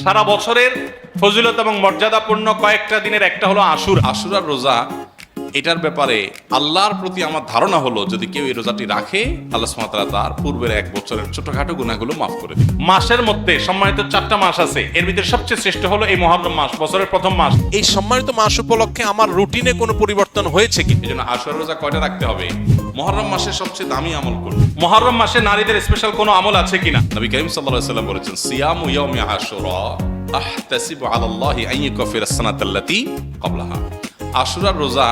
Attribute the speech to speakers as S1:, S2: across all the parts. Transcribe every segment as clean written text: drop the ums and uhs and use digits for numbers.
S1: সারা বছরের ফজিলত এবং মর্যাদাপূর্ণ কয়েকটা দিনের একটা হলো
S2: আশুরার রোজা, এটার ব্যাপারে আল্লাহর প্রতি আমার ধারণা হলো যদি কেউ এই রোজাটি রাখে, আল্লাহ সুবহানাহু ওয়া তাআলা তার পূর্বের এক বছরের ছোটখাটো গুনাহগুলো মাফ করে দিবেন।
S1: মাসের মধ্যে সম্মানিত 4টা মাস আছে, এর ভিতরে সবচেয়ে শ্রেষ্ঠ হলো এই মুহররম মাস, বছরের প্রথম মাস।
S3: এই সম্মানিত মাস উপলক্ষে আমার রুটিনে কোনো পরিবর্তন হয়েছে কি?
S2: এই জন্য আশুরার রোজা কয়টা রাখতে হবে? মুহররম মাসের সবচেয়ে দামি আমল করুন।
S1: মুহররম মাসে নারীদের স্পেশাল কোনো আমল আছে কিনা?
S2: নবী করিম সাল্লাল্লাহু আলাইহি ওয়াসাল্লাম বলেছেন, সিয়ামু ইয়াউমি আশুরা আহতাসিবু আলাল্লাহি আন ইউকাফিরা আস-সানাতাল্লাতী ক্বাবলাহা। আশুরার রোজা,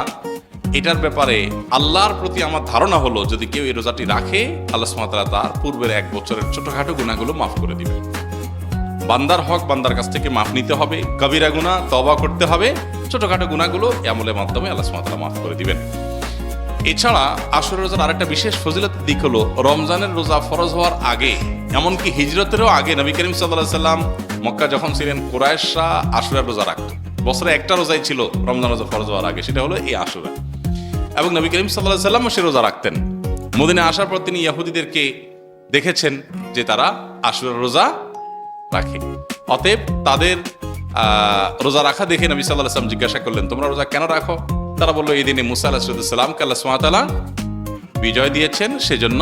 S2: এটার ব্যাপারে আল্লাহর প্রতি আমার ধারণা হলো যদি কেউ এই রোজাটি রাখে, আল্লাহ সুবহানাহু ওয়া তাআলা তার পূর্বের এক বছরের ছোটখাটো গুনাহগুলো মাফ করে দিবেন। বান্দার হক বান্দার কাছ থেকে মাফ নিতে হবে, কবিরা গুনাহ তওবা করতে হবে, ছোটখাটো গুনাহগুলো এই আমলের মাধ্যমে আল্লাহ সুবহানাহু ওয়া তাআলা মাফ করে দিবেন। এছাড়া আশুরার রোজার আরেকটা বিশেষ ফজিলতের দিক হলো রমজানের রোজা ফরজ হওয়ার আগে, এমনকি হিজরতেরও আগে নবী করিম সাল্লাল্লাহু আলাইহি সাল্লাম মক্কা যখন ছিলেন, কুরাইশরা আশুরার রোজা রাখত। বছরে একটা রোজাই ছিল রমজান রোজা ফরজ হওয়ার আগে, সেটা হলো এই আশুরা। এবং নবী করিম সাল্লাল্লাহু আলাইহি সাল্লামও সে রোজা রাখতেন। মদিনায় আসার পর তিনি ইহুদিদেরকে দেখেছেন যে তারা আশুরার রোজা রাখে। অতএব তাদের রোজা রাখা দেখে নবী সাল্লাল্লাহু আলাইহি সাল্লাম জিজ্ঞাসা করলেন, তোমরা রোজা কেন রাখো? তারা বললো, এই দিনে মুসা আলাইহিস সালামকে আল্লাহ সুবহানাহু ওয়া তাআলা বিজয় দিয়েছেন, সেজন্য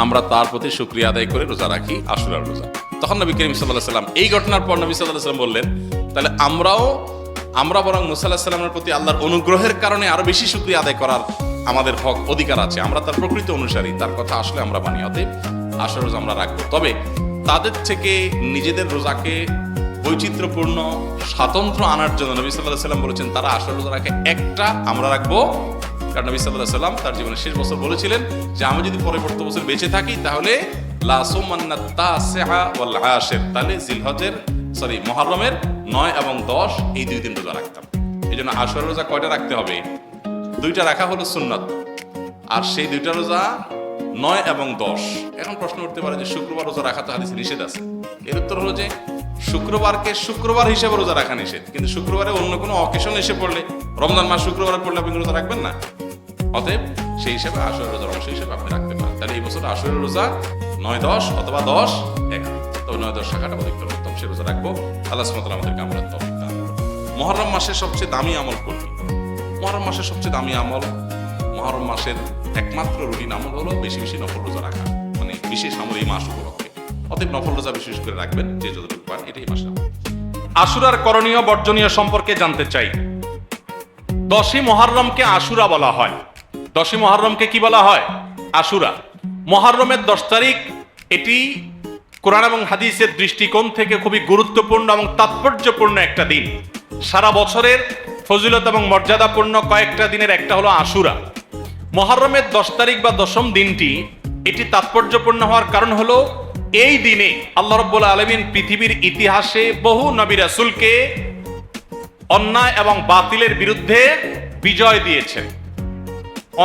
S2: আমরা তার প্রতি শুকরিয়া আদায় করে রোজা রাখি আশুরার রোজা। তখন নবী করিম সাল্লাল্লাহু আলাইহি সাল্লাম এই ঘটনার পর নবী সাল্লাল্লাহু আলাইহি সাল্লাম বললেন, তাহলে আমরা বরং মুসা আলাইহিস সালামের প্রতি আল্লাহর অনুগ্রহের কারণে আরো বেশি শুকরিয়া আদায় করার আমাদের হক অধিকার আছে। আমরা তার প্রকৃত অনুসারী, তার কথা আসলে আমরা মানি। অতএব আশুরার রোজা আমরা রাখবো। তবে তাদের থেকে নিজেদের রোজাকে বৈচিত্র্যপূর্ণ স্বাতন্ত্র্য আনার জন্য নবী সাল্লাল্লাহু আলাইহি সাল্লাম বলেছেন তারা আশুরার রোজা রাখে একটা, আমরা রাখবো। কারণ নবী সাল্লাল্লাহু আলাইহি সাল্লাম তার জীবনের শেষ বছর বলেছিলেন যে আমি যদি পরবর্তী বছর বেঁচে থাকি তাহলে লা সুমান্না তাসিআ ওয়াল আশির, তাহলে মুহররমের 9 এবং 10 এই 2 দিন রোজা রাখতাম। এই জন্য আশুরার রোজা কয়টা রাখতে হবে? 2টা রাখা হলো সুন্নাত, আর সেই 2টা রোজা 9 এবং 10। এখন প্রশ্ন উঠতে পারে যে শুক্রবার রোজা রাখা তো হাদিসে নিষেধ আছে। এর উত্তর হলো যে শুক্রবারকে শুক্রবার হিসেবে রোজা রাখা নিষেধ, কিন্তু শুক্রবারে অন্য কোনো অকেশন এসে পড়লে, রমজান মাস শুক্রবারে পড়লে আপনি রোজা রাখবেন না। অতএব সেই হিসেবে আশুরার রোজার অংশ হিসেবে আপনি রাখতে পারেন। তাহলে এই বছর আশুরার রোজা 9-10 অথবা 10-11, তবে 9-10 শাখাটা অধিকতর উত্তম, সে রোজা রাখবো। আল্লাহ সুবহানাহু ওয়া তাআলা আমাদেরকে আমলের তৌফিক দান করুন। মুহররম মাসের সবচেয়ে দামি আমল কোনটি? মুহররম মাসের সবচেয়ে দামি আমল, মুহররম মাসের একমাত্র রুটিন আমল হলো বেশি বেশি নফল রোজা রাখা, মানে বিশেষ আমল এই মাস উপলক্ষে। অতএব নফল রোজা বিশেষ করে রাখবেন, যে যতটুকু পান, এটাই মাস।
S1: আশুরার করণীয় বর্জনীয় সম্পর্কে জানতে চাই। 10ই মুহররমকে আশুরা বলা হয়। 10ই মুহররমকে কি বলা হয়? আশুরা। মুহররমের 10 তারিখ, এটি কোরআন এবং হাদিসের দৃষ্টিকোণ থেকে খুবই গুরুত্বপূর্ণ এবং তাৎপর্যপূর্ণ একটা দিন। সারা বছরের ফজিলত এবং মর্যাদাপূর্ণ কয়েকটা দিনের একটা হলো আশুরা। মুহররমের 10 তারিখ বা 10ম দিনটি, এটি তাৎপর্যপূর্ণ হওয়ার কারণ হলো এই দিনে আল্লাহ রাব্বুল আলামিন পৃথিবীর ইতিহাসে বহু নবী রাসূলকে অন্যায় এবং বাতিলের বিরুদ্ধে বিজয় দিয়েছেন।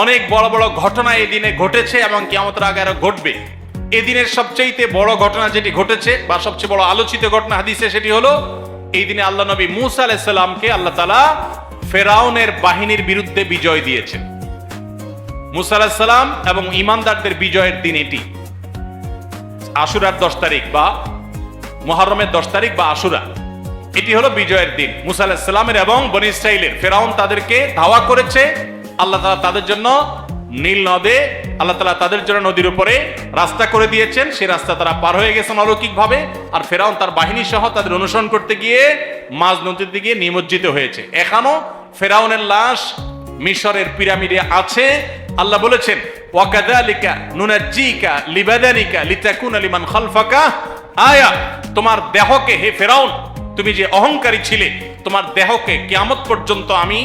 S1: অনেক বড় বড় ঘটনা এই দিনে ঘটেছে এবং কিয়ামতের আগে আরো ঘটবে। এই দিনের সবচেয়ে বড় ঘটনা যেটি ঘটেছে বা সবচেয়ে বড় আলোচিত ঘটনা হাদিসে, সেটি হলো এই দিনে আল্লাহ নবী মূসা আলাইহিস সালামকে আল্লাহ তাআলা ফেরাউনের বাহিনীর বিরুদ্ধে বিজয় দিয়েছেন। মূসা আলাইহিস সালাম এবং ঈমানদারদের বিজয়ের দিন এটি। আশুরার 10 তারিখ বা মুহররমের 10 তারিখ বা আশুরা, এটি হলো বিজয়ের দিন মূসা আলাইহিস সালামের এবং বনী ইসরাইলের। ফেরাউন তাদেরকে ধাওয়া করেছে, আল্লাহ তাআলা তাদের জন্য নীল নদে, আল্লাহ তাআলা তাদের জন্য নদীর উপরে রাস্তা করে দিয়েছেন। সেই রাস্তা তারা পার হয়ে গেছেন অলৌকিকভাবে। আর ফেরাউন তার বাহিনী সহ তাদের অনুসরণ করতে গিয়ে মাঝ নদীতে গিয়ে নিমজ্জিত হয়েছে। এখনো ফেরাউনের লাশ মিশরের পিরামিডে আছে। আল্লাহ বলেছেন, ওয়াকাযালিকা নুনাজ্জিকা লিবাদানিকা লিতাকুনা লিমান খালফাকা আয়া, তোমার দেহকে, হে ফেরাউন, তুমি যে অহংকারী ছিলে, তোমার দেহকে কিয়ামত পর্যন্ত আমি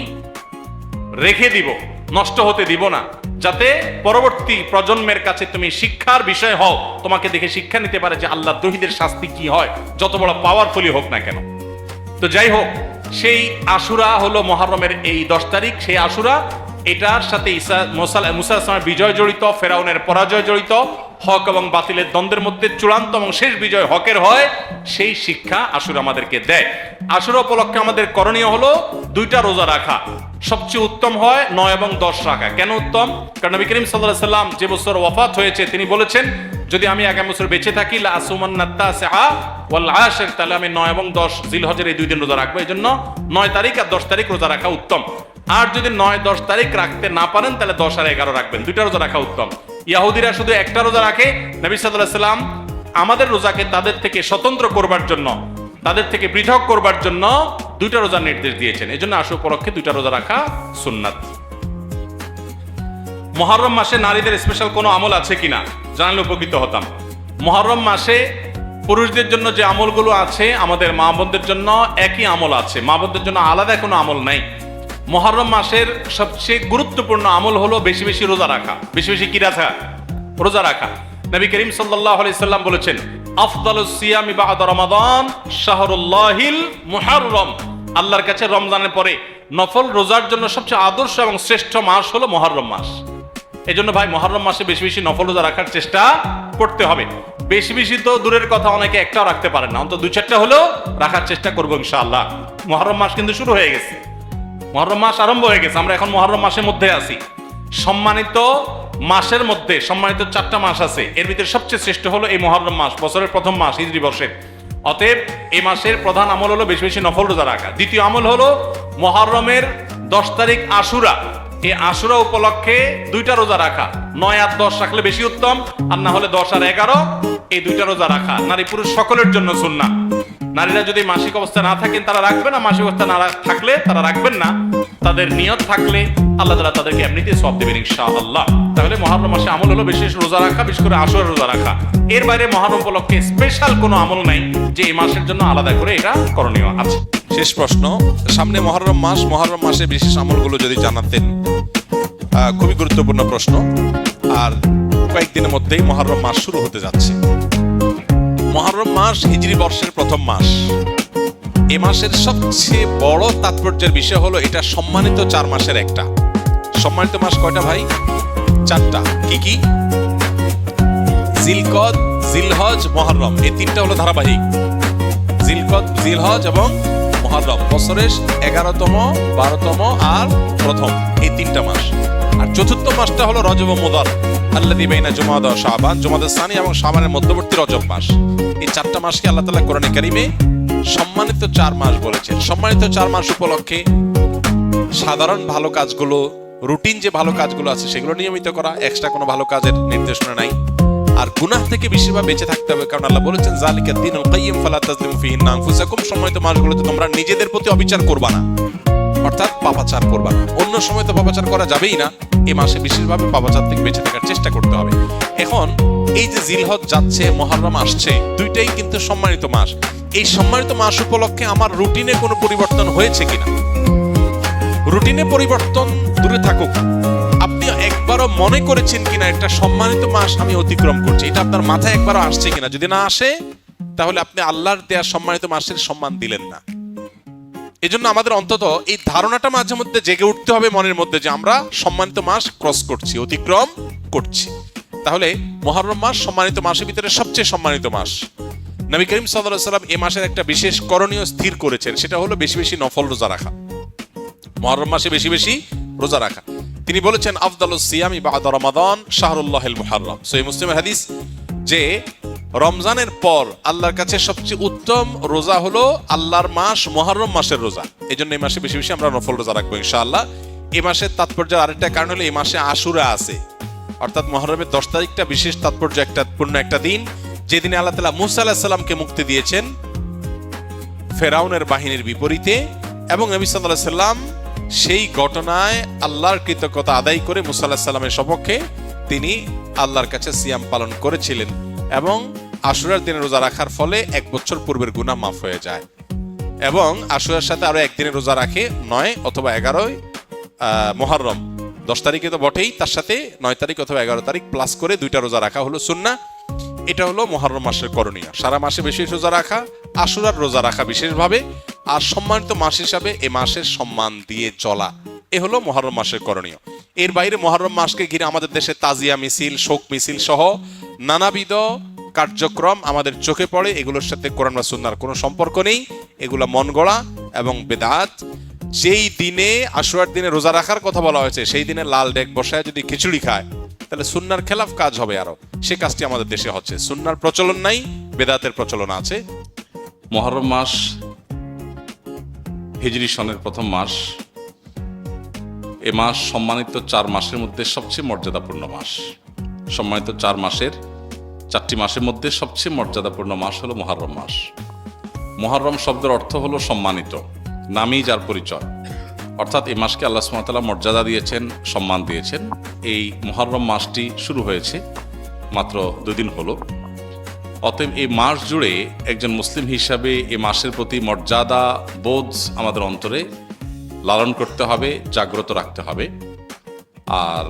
S1: রেখে দিব, নষ্ট হতে দিব না, যাতে পরবর্তী প্রজন্মের কাছে তুমি শিক্ষার বিষয় হও, তোমাকে দেখে শিক্ষা নিতে পারে যে আল্লাহ দ্রোহীদের শাস্তি কি হয়, যত বড় পাওয়ারফুলি হোক না কেন। তো যাই হোক, সেই আশুরা হলো মুহররমের এই 10 তারিখ। সেই আশুরা, এটার সাথে মুসা আলাইহিস সালামের বিজয় জড়িত, ফেরাউনের পরাজয় জড়িত, হক এবং বাতিলের দ্বন্দ্বের মধ্যে চূড়ান্ত এবং শেষ বিজয় হকের হয়, সেই শিক্ষা আশুরা আমাদেরকে দেয়। আশুরা উপলক্ষে আমাদের করণীয় হলো 2টা রোজা রাখা। সবচেয়ে উত্তম হয় 9 এবং 10 রাখা। কেন উত্তম? কারণ নবী করিম সাল্লাল্লাহু আলাইহি সাল্লাম যে বছর ওয়াফাত হয়েছে, তিনি বলেছেন যদি আমি আগামী বছর বেঁচে থাকি লা আসুমান্না তাসিআ ওয়াল আশির, তাহলে আমি 9 এবং 10 জিলহজের এই 2 দিন রোজা রাখবো। এই জন্য 9 তারিখ আর 10 তারিখ রোজা রাখা উত্তম। আর যদি 9-10 তারিখ রাখতে না পারেন তাহলে 10 আর 11 রাখবেন, 2টা রোজা রাখা উত্তম। ইহুদিরা শুধু একটা রোজা রাখে। নবী সাল্লাল্লাহু আলাইহি সাল্লাম আমাদের রোজাকে তাদের থেকে স্বতন্ত্র করবার জন্য, তাদের থেকে পৃথক করবার জন্য 2টা রোজার নির্দেশ দিয়েছেন। এই জন্য আশুরা উপলক্ষে 2টা রোজা রাখা সুন্নাত। মুহররম মাসে নারীদের স্পেশাল কোনো আমল আছে কিনা জানলে উপকৃত হতাম। মুহররম মাসে পুরুষদের জন্য যে আমলগুলো আছে আমাদের মা বোনদের জন্য একই আমল আছে, মা বোনদের জন্য আলাদা কোনো আমল নাই। মুহররম মাসের সবচেয়ে গুরুত্বপূর্ণ আমল হলো বেশি বেশি রোজা রাখা। বেশি বেশি কি রাখা? রোজা রাখা। নবী করিম সাল্লাল্লাহু আলাইহি সাল্লাম বলেছেন, আফদালুস সিয়ামি বা'দা রমাদান শাহরুল্লাহিল মুহররম। আল্লাহর কাছে রমজানের পরে নফল রোজার জন্য সবচেয়ে আদর্শ এবং শ্রেষ্ঠ মাস হলো মুহররম মাস। এই জন্য ভাই মুহররম মাসে বেশি বেশি নফল রোজা রাখার চেষ্টা করতে হবে। বেশি বেশি তো দূরের কথা, অনেকে একটাও রাখতে পারেন না, অন্তত 2-4টা হলেও রাখার চেষ্টা করবো ইনশাআল্লাহ। মুহররম মাস কিন্তু শুরু হয়ে গেছে, মুহররম মাস আরম্ভ হয়ে গেছে। আমরা এখন মুহররম মাসের মধ্যে আছি। সম্মানিত মাসের মধ্যে সম্মানিত 4টা মাস আছে, এর ভিতরে সবচেয়ে শ্রেষ্ঠ হলো এই মুহররম মাস, বছরের প্রথম মাস, হিজরি বর্ষের। অতএব এই মাসের প্রধান আমল হলো বেশি বেশি নফল রোজা রাখা। দ্বিতীয় আমল হলো মুহররমের 10 তারিখ আশুরা, এই আশুরা উপলক্ষে 2টা রোজা রাখা। 9 আর 10 রাখলে বেশি উত্তম, আর না হলে 10 আর 11 এই 2টা রোজা রাখা নারী পুরুষ সকলের জন্য সুন্নাহ। নারীরা যদি মাসিক অবস্থা না থাকেন তারা রাখবেন না, মাসিক অবস্থা না থাকলে তারা রাখবেন না। তাদের নিয়ত থাকলে আল্লাহ তাআলা তাদেরকে এমনিতেই সওয়াব দেবেন ইনশাআল্লাহ। তাহলে মুহররম মাসে আমল হলো বেশি রোজা রাখা, বিশেষ করে আশুরা রোজা রাখা। এর বাইরে মুহররম উপলক্ষে স্পেশাল কোনো আমল নাই যে এই মাসের জন্য আলাদা করে এটা করণীয় আছে।
S3: শেষ প্রশ্ন, সামনে মুহররম মাস, মুহররম মাসে বিশেষ আমলগুলো যদি জানাতেন। খুবই গুরুত্বপূর্ণ প্রশ্ন। আর কয়েকদিনের মধ্যেই মুহররম মাস শুরু হতে যাচ্ছে। মুহররম মাস হিজরি বর্ষের প্রথম মাস। এ মাসের সবচেয়ে বড় তাৎপর্যের বিষয় হলো এটা সম্মানিত 4 মাসের একটা। সম্মানিত মাস কয়টা ভাই? 4টা। কি কি? জিলকদ, জিলহজ, মুহররম, এই 3টা হলো ধারাবাহিক। জিলকদ, জিলহজ এবং মুহররম বছরের 11তম, 12তম আর প্রথম, এই 3টা মাস। আর চতুর্থ মাসটা হলো রজব ও মুদার, আল্লাযী বাইনা জুমাদা ওয়া শাবান, জুমাদাস সানি এবং শাবানের মধ্যবর্তী রজব মাস। এই 4টা মাসকে আল্লাহ তাআলা কোরআনে কারীমে সম্মানিত 4 মাস বলেছেন। সম্মানিত 4 মাস উপলক্ষে সাধারণ ভালো কাজগুলো, রুটিন যে ভালো কাজগুলো আছে সেগুলো নিয়মিত করা, এক্সট্রা কোনো ভালো কাজের নির্দেশনা নাই। আর গুনাহ থেকে বেশিরভাগ বেঁচে থাকতে হবে, কারণ আল্লাহ বলেছেন যালিকা দ্বীনুল কাইয়্যিম ফালা তাজলিমু ফীহিন্না আনফুসাকুম। সম্মানিত মাসগুলোতে তোমরা নিজেদের প্রতি অবিচার করবা না, অর্থাৎ পাপাচার করবা না। অন্য সময় তো পাপাচার করা যাবেই না, এই মাসে বিশেষভাবে পাপাচার থেকে বেঁচে থাকার চেষ্টা করতে হবে। এখন এই যে জিলহজ যাচ্ছে, মুহররম আসছে, 2টাই কিন্তু সম্মানিত মাস। এই সম্মানিত মাস উপলক্ষে আমার রুটিনে কোনো পরিবর্তন হয়েছে কিনা? রুটিনে পরিবর্তন দূরে থাকুক, আপনি একবারও মনে করেছেন কিনা একটা সম্মানিত মাস আমি অতিক্রম করছি? এটা আপনার মাথায় একবারও আসছে কিনা? যদি না আসে তাহলে আপনি আল্লাহর দেয়া সম্মানিত মাসের সম্মান দিলেন না। এজন্য আমাদের অন্তত এই ধারণাটা মাঝে মধ্যে জেগে উঠতে হবে মনের মধ্যে যে আমরা সম্মানিত মাস ক্রস করছি, অতিক্রম করছি। তাহলে মুহররম মাস সম্মানিত মাসের ভিতরে সবচেয়ে সম্মানিত মাস। নবী করিম সাল্লাল্লাহু আলাইহি ওয়াসাল্লাম এই মাসের একটা বিশেষ করণীয় স্থির করেছেন, সেটা হলো বেশি বেশি নফল রোজা রাখা। মুহররম মাসে বেশি বেশি রোজা রাখা। তিনি বলেছেন আফদালুস সিয়ামি বা'দা রমাদান শাহরুল্লাহিল মুহররম। সহিহ মুসলিমের হাদিস যে রমজানের পর আল্লাহর কাছে সবচেয়ে উত্তম রোজা হলো আল্লাহর মাস মুহররম মাসের রোজা। এই জন্য এই মাসে বেশি বেশি আমরা নফল রোজা রাখবো ইনশাআল্লাহ। এই মাসের তাৎপর্যের আরেকটা কারণ হলো এই মাসে আশুরা আছে, অর্থাৎ মুহররমের 10 তারিখটা বিশেষ তাৎপর্য পূর্ণ একটা দিন, যেদিনে আল্লাহ তাআলা মুসা আলাইহিস সালামকে মুক্তি দিয়েছেন ফেরাউনের বাহিনীর বিপরীতে, এবং নবী সাল্লাল্লাহু আলাইহি সাল্লাম সেই ঘটনায় আল্লাহর কৃতজ্ঞতা আদায় করে মুসা আলাইহিস সালামের সপক্ষে তিনি আল্লাহর কাছে সিয়াম পালন করেছিলেন, এবং আশুরার দিনে রোজা রাখার ফলে 1 বছর পূর্বের গুনাহ মাফ হয়ে যায়। এবং আশুরার সাথে আরো একদিনের রোজা রাখে 9 অথবা 11 মুহররম, 10 তারিখে তো বটেই, তার সাথে 9 তারিখ অথবা 11 তারিখ প্লাস করে 2টা রোজা রাখা হলো সুন্নাহ। এটা হলো মুহররম মাসের করণীয়। সারা মাসে বেশি রোজা রাখা, আশুরার রোজা রাখা বিশেষভাবে, আর সম্মানিত মাস হিসাবে এ মাসের সম্মান দিয়ে চলা, এ হলো মুহররম মাসের করণীয়। এর বাইরে মুহররম মাসকে ঘিরে আমাদের দেশে তাজিয়া মিছিল, শোক মিছিল সহ নানাবিধ কার্যক্রম আমাদের চোখে পড়ে। এগুলোর সাথে কোরআন বা সুন্নাহর কোনো সম্পর্ক নেই, এগুলো মন গড়া এবং বেদাত। যেই দিনে আশুরার দিনে রোজা রাখার কথা বলা হয়েছে সেই দিনে লাল ডেক বসায় যদি খিচুড়ি খায় তাহলে সুন্নার খেলাফ কাজ হবে আরো, সে কাজটি আমাদের দেশে হচ্ছে। সুন্নার প্রচলন নাই, বেদাতের প্রচলন আছে।
S2: মুহররম মাস হিজরি সনের প্রথম মাস। এ মাস সম্মানিত 4 মাসের মধ্যে সবচেয়ে মর্যাদাপূর্ণ মাস। সম্মানিত 4টি মাসের মধ্যে সবচেয়ে মর্যাদাপূর্ণ মাস হলো মুহররম মাস। মুহররম শব্দের অর্থ হলো সম্মানিত, নামই যার পরিচয়। অর্থাৎ এই মাসকে আল্লাহ সুবহানাহু ওয়া তাআলা মর্যাদা দিয়েছেন, সম্মান দিয়েছেন। এই মুহররম মাসটি শুরু হয়েছে মাত্র 2 দিন হলো। অতএব এই মাস জুড়ে একজন মুসলিম হিসাবে এই মাসের প্রতি মর্যাদা বোধ আমাদের অন্তরে লালন করতে হবে, জাগ্রত রাখতে হবে। আর